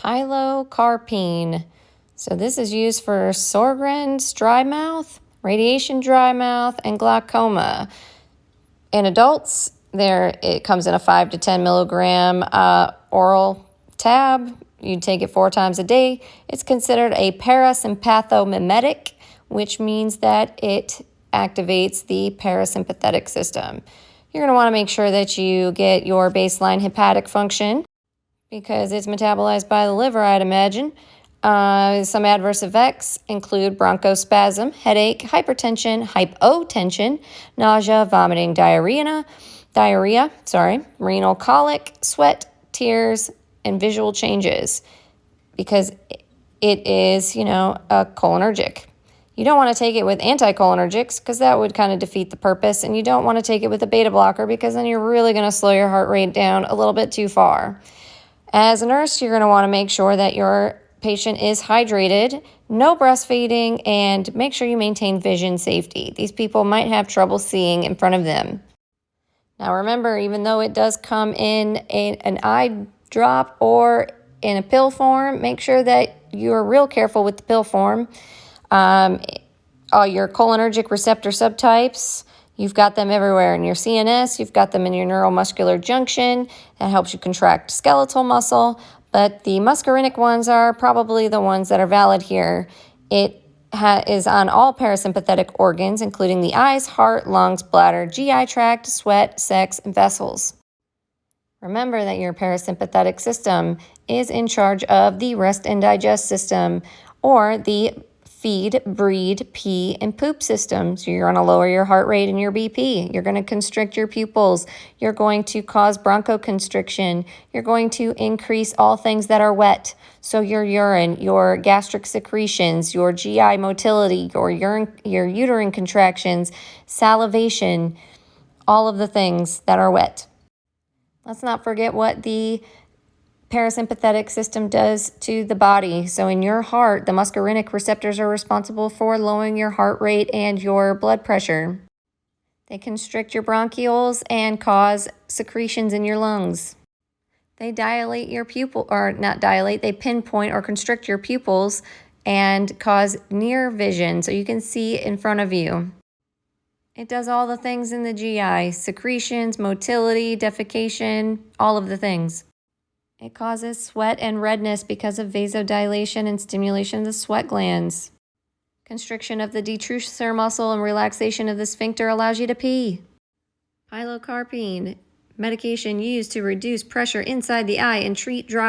Pilocarpine. So this is used for Sjogren's dry mouth, radiation dry mouth, and glaucoma. In adults, it comes in a 5 to 10 milligram oral tab. You take it 4 times a day. It's considered a parasympathomimetic, which means that it activates the parasympathetic system. You're going to want to make sure that you get your baseline hepatic function because it's metabolized by the liver, I'd imagine. Some adverse effects include bronchospasm, headache, hypertension, hypotension, nausea, vomiting, diarrhea, renal colic, sweat, tears, and visual changes because it is, a cholinergic. You don't want to take it with anticholinergics because that would kind of defeat the purpose, and you don't want to take it with a beta blocker because then you're really going to slow your heart rate down a little bit too far. As a nurse, you're going to want to make sure that your patient is hydrated, no breastfeeding, and make sure you maintain vision safety. These people might have trouble seeing in front of them. Now remember, even though it does come in an eye drop or in a pill form, make sure that you're real careful with the pill form. All your cholinergic receptor subtypes, you've got them everywhere in your CNS, you've got them in your neuromuscular junction. That helps you contract skeletal muscle, but the muscarinic ones are probably the ones that are valid here. It is on all parasympathetic organs, including the eyes, heart, lungs, bladder, GI tract, sweat, sex, and vessels. Remember that your parasympathetic system is in charge of the rest and digest system, or the feed, breathe, pee, and poop system. So you're going to lower your heart rate and your BP. You're going to constrict your pupils. You're going to cause bronchoconstriction. You're going to increase all things that are wet. So your urine, your gastric secretions, your GI motility, your uterine contractions, salivation, all of the things that are wet. Let's not forget what the parasympathetic system does to the body. So in your heart, the muscarinic receptors are responsible for lowering your heart rate and your blood pressure. They constrict your bronchioles and cause secretions in your lungs. They dilate your pupil, or not dilate, they pinpoint or constrict your pupils and cause near vision so you can see in front of you. It does all the things in the GI, secretions, motility, defecation, all of the things. It causes sweat and redness because of vasodilation and stimulation of the sweat glands. Constriction of the detrusor muscle and relaxation of the sphincter allows you to pee. Pilocarpine, medication used to reduce pressure inside the eye and treat dry